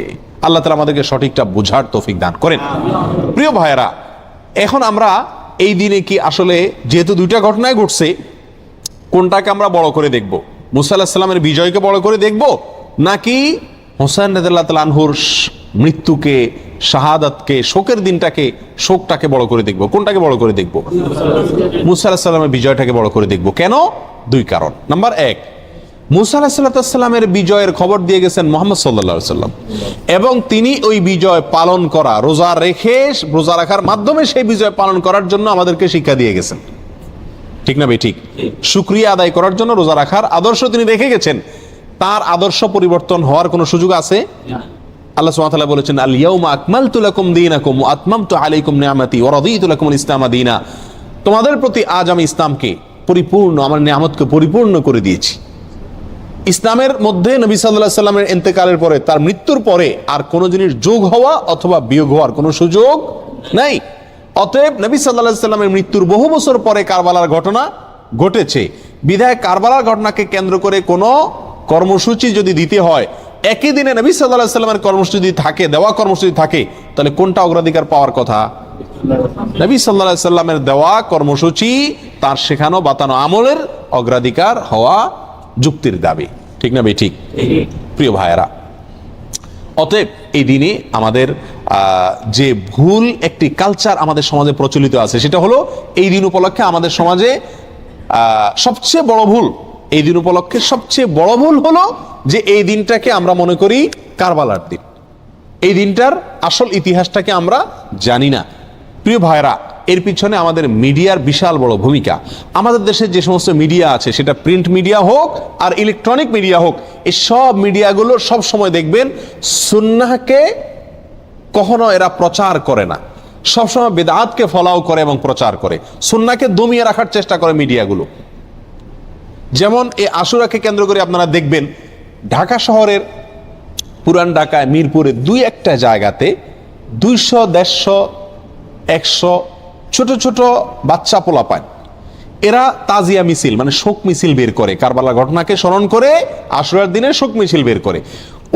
S4: আল্লাহ তাআলা আমাদেরকে সঠিকটা বুঝার তৌফিক দান করেন। প্রিয় ভাইয়েরা, এখন আমরা এই দিনে কি আসলে যেহেতু 2টা ঘটনায় ঘটছে, কোনটাকে আমরা বড় করে দেখব? মুসা আলাইহিস সালামের বিজয়কে বড় করে দেখব, নাকি হুসাইন রাদিয়াল্লাহু তাআলা আনহুর মৃত্যুকে, শাহাদাতকে, শোকের দিনটাকে, শোকটাকে বড় করে দেখব? কোনটাকে বড় করে দেখব? মুসা আলাইহিস সালামের বিজয়টাকে বড় করে দেখব। কেন? 2 কারণ। নাম্বার 1, মুসা আলাইহিস সালামের বিজয়ের খবর দিয়ে গেছেন মুহাম্মদ সাল্লাল্লাহু আলাইহি ওয়াসাল্লাম, এবং তিনি ওই বিজয় পালন করা, রোজা রাখার মাধ্যমে সেই বিজয় পালন করার জন্য আমাদেরকে শিক্ষা দিয়ে গেছেন। ঠিক না ভাই? ঠিক। শুকরিয়া আদায় করার জন্য রোজা রাখার আদর্শ তিনি রেখে গেছেন। তার আদর্শ পরিবর্তন হওয়ার কোনো সুযোগ আছে? আল্লাহ সুবহানাহু ওয়া তাআলা বলেছেন, আল ইয়াউমা আকমালতু লাকুম দীনাকুম ওয়া আতমামতু আলাইকুম নিআমাতি ওয়া রাদিতু লাকুমুল ইসলামা দীনা। তোমাদের প্রতি আজ আমি ইসলামকে পরিপূর্ণ, আমার নিয়ামতকে পরিপূর্ণ করে দিয়েছি। ইসলামের মধ্যে নবী সাল্লাল্লাহু আলাইহি সাল্লামের ইন্তেকালের পরে, তার মৃত্যুর পরে আর কোনো জিনিস যোগ হওয়া অথবা বিয়োগ হওয়ার কোনো সুযোগ নাই। অতএব নবী সাল্লাল্লাহু আলাইহি সাল্লামের মৃত্যুর বহু বছর পরে কারবালার ঘটনা ঘটেছে। বিধায় কারবালার ঘটনাকে কেন্দ্র করে কোনো কর্মসূচি যদি দিতে হয়, একই দিনে নবী সাল্লাল্লাহু আলাইহি সাল্লামের কর্মসূচি থাকে, দেওয়া কর্মসূচি থাকে, তাহলে কোনটা অগ্রাধিকার পাওয়ার কথা? নবী সাল্লাল্লাহু আলাইহি সাল্লামের দেওয়া কর্মসূচি, তার শেখানো বাতানো আমলের অগ্রাধিকার হওয়া যুক্তির দাবি। ঠিক না ভাই? ঠিক। প্রিয় ভাইয়েরা, অতএব এই দিনে আমাদের যে ভুল একটি কালচার আমাদের সমাজে প্রচলিত আছে, সেটা হলো এই দিন উপলক্ষে আমাদের সমাজে সবচেয়ে বড় ভুল, এই দিন উপলক্ষে সবচেয়ে বড় ভুল হলো যে এই দিনটাকে আমরা মনে করি কারবালার দিন। এই দিনটার আসল ইতিহাসটাকে আমরা জানি না। প্রিয় ভাইরা, এর পিছনে আমাদের মিডিয়ার বিশাল বড় ভূমিকা। আমাদের দেশে যে সমস্ত মিডিয়া আছে, সেটা প্রিন্ট মিডিয়া হোক আর ইলেকট্রনিক মিডিয়া হোক, এই সব মিডিয়াগুলো সব সময় দেখবেন সুন্নাহকে কখনো এরা প্রচার করে না, সবসময় বিদআতকে ফলাও করে এবং প্রচার করে, সুন্নাহকে দমিয়ে রাখার চেষ্টা করে মিডিয়াগুলো। যেমন এই আশুরাকে কেন্দ্র করে আপনারা দেখবেন ঢাকা শহরের পুরান ঢাকায় মিরপুরে 2-1টা জায়গাতে 200, 150, 100 ছোট ছোট বাচ্চা পোলাপান, এরা তাজিয়া মিছিল মানে শোক মিছিল বের করে, কারবালার ঘটনাকে স্মরণ করে আশুরার দিনে শোক মিছিল বের করে।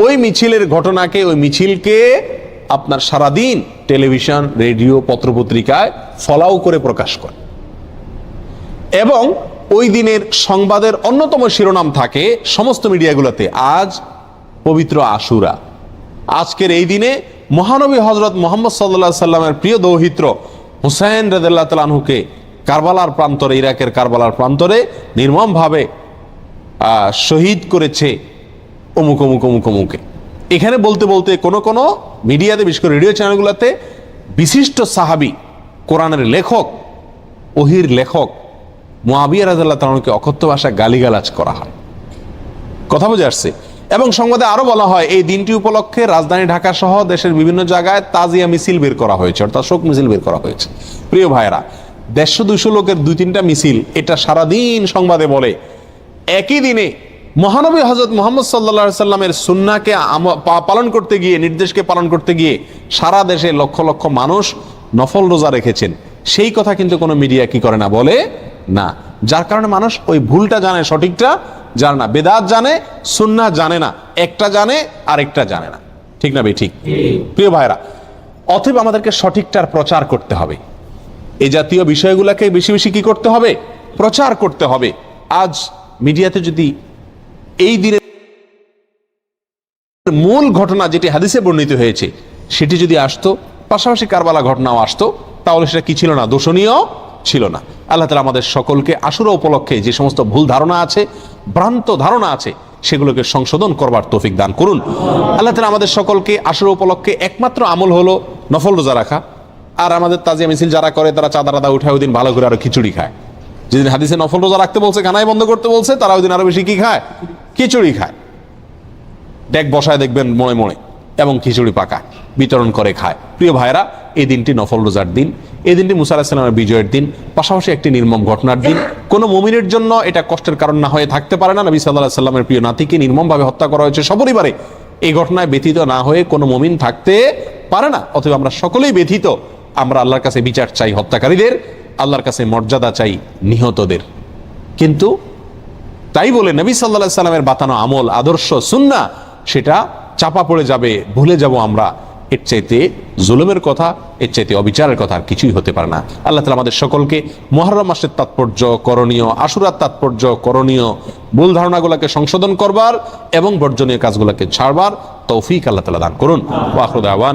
S4: ওই মিছিলের ঘটনাকে, ওই মিছিলকে আপনার সারাদিন টেলিভিশন, রেডিও, পত্রপত্রিকায় ফলাও করে প্রকাশ করে, এবং ওই দিনের সংবাদের অন্যতম শিরোনাম থাকে সমস্ত মিডিয়াগুলোতে, আজ পবিত্র আশুরা। আজকের এই দিনে মহানবী হযরত মুহাম্মদ সাল্লাল্লাহু আলাইহি সাল্লামের প্রিয় দৌহিত্র হুসাইন রাদিয়াল্লাহু তাআলা আনহুকে কারবালার প্রান্তরে, ইরাকের কারবালার প্রান্তরে নির্মমভাবে শহীদ করেছে অমুক অমুক অমুক অমুকে। এখানে বলতে বলতে কোনো মিডিয়াতে, বিশেষ করে রেডিও চ্যানেলগুলোতে বিশিষ্ট সাহাবী, কোরআনের লেখক, ওহির লেখক মুআবিয়া রাদিয়াল্লাহু তাআলা আনহুকে অকথ্য ভাষায় গালিগালাজ করা হয়। কথা বুঝে আসছে? এবং সংবাদে আরো বলা হয় এই দিনটি উপলক্ষে রাজধানী ঢাকা সহ দেশের বিভিন্ন জায়গায় তাজিয়া মিছিল বের করা হয়েছে, অর্থাৎ শোক মিছিল বের করা হয়েছে। প্রিয় ভাইরা, 150-200 লোকের 2-3টা মিছিল, এটা সারাদিন সংবাদে বলে। একই দিনে মহানবী হযরত মুহাম্মদ সাল্লাল্লাহু আলাইহি সাল্লামের সুন্নাহকে পালন করতে গিয়ে, নির্দেশকে পালন করতে গিয়ে সারা দেশে লক্ষ লক্ষ মানুষ নফল রোজা রেখেছেন, সেই কথা কিন্তু কোনো মিডিয়া কি করে না, বলে না। যার কারণে মানুষ ওই ভুলটা জানে, সঠিকটা জানে না, বেদাত জানে, সুন্নাহ জানে না, একটা জানে আরেকটা জানে না। ঠিক না ভাই? ঠিক। প্রিয় ভাইরা, অতএব আমাদেরকে সঠিকটার প্রচার করতে হবে। এই জাতীয় বিষয়গুলোকে বেশি বেশি কি করতে হবে? প্রচার করতে হবে। আজ মিডিয়াতে যদি এই দিনের মূল ঘটনা যেটি হাদিসে বর্ণিত হয়েছে সেটি যদি আসতো, পাশাপাশি কারবালা ঘটনাও আসতো, তাহলে সেটা কি ছিল না? দোষণীয় ছিল না। আল্লাহ তাআলা আমাদের সকলকে আশুরা উপলক্ষে যে সমস্ত ভুল ধারণা আছে, ভ্রান্ত ধারণা আছে, সেগুলোকে সংশোধন করবার তৌফিক দান করুন। আল্লাহ তাআলা আমাদের সকলকে আশুরা উপলক্ষে একমাত্র আমল হলো নফল রোজা রাখা। আর আমাদের তাজিয়া মিছিল যারা করে তারা চাঁদা টাদা উঠায় ওই দিন ভালো করে আরো খিচুড়ি খায়। যেদিন হাদিসে নফল রোজা রাখতে বলছে, খানায় বন্ধ করতে বলছে, তারা ওই দিন আরো বেশি কি খায়? খিচুড়ি খায়। ডেক বসায় দেখবেন মোড়ে মোড়ে, এবং খিচুড়ি পাকা বিতরণ করে খায়। প্রিয় ভাইরা, এই দিনটি নফল রোজার দিন, এই দিনটি মুসা আলাইহিস সালামের বিজয়ের দিন, পাশাপাশি একটি নির্মম ঘটনার দিন। কোন মুমিনের জন্য এটা কষ্টের কারণ না হয়ে থাকতে পারে না। নবী সাল্লাল্লাহু আলাইহি সাল্লামের প্রিয় নাতিকে নির্মমভাবে হত্যা করা হয়েছে সপরিবারে। এই ঘটনায় ব্যথিত না হয়ে কোনো মুমিন থাকতে পারে না। অতএব আমরা সকলেই ব্যথিত। আমরা আল্লাহর কাছে বিচার চাই হত্যাকারীদের, আল্লাহর কাছে মর্যাদা চাই নিহতদের। কিন্তু তাই বলে নবী সাল্লাল্লাহু আলাইহি সাল্লামের বাতানো আমল, আদর্শ, সুন্নাহ সেটা চাপা পড়ে যাবে, ভুলে যাব আমরা। এর চাইতে জুলুমের কথা, এর চাইতে অবিচারের কথা আর কিছুই হতে পারে না। আল্লাহ তাআলা আমাদের সকলকে মুহররম মাসের তাৎপর্য, করণীয়, আশুরার তাৎপর্য, করণীয়, ভুল ধারণাগুলোকে সংশোধন করবার এবং বর্জনীয় কাজগুলোকে ছাড়বার তৌফিক আল্লাহ তাআলা দান করুন। ওয়া আখিরু দাওয়ানা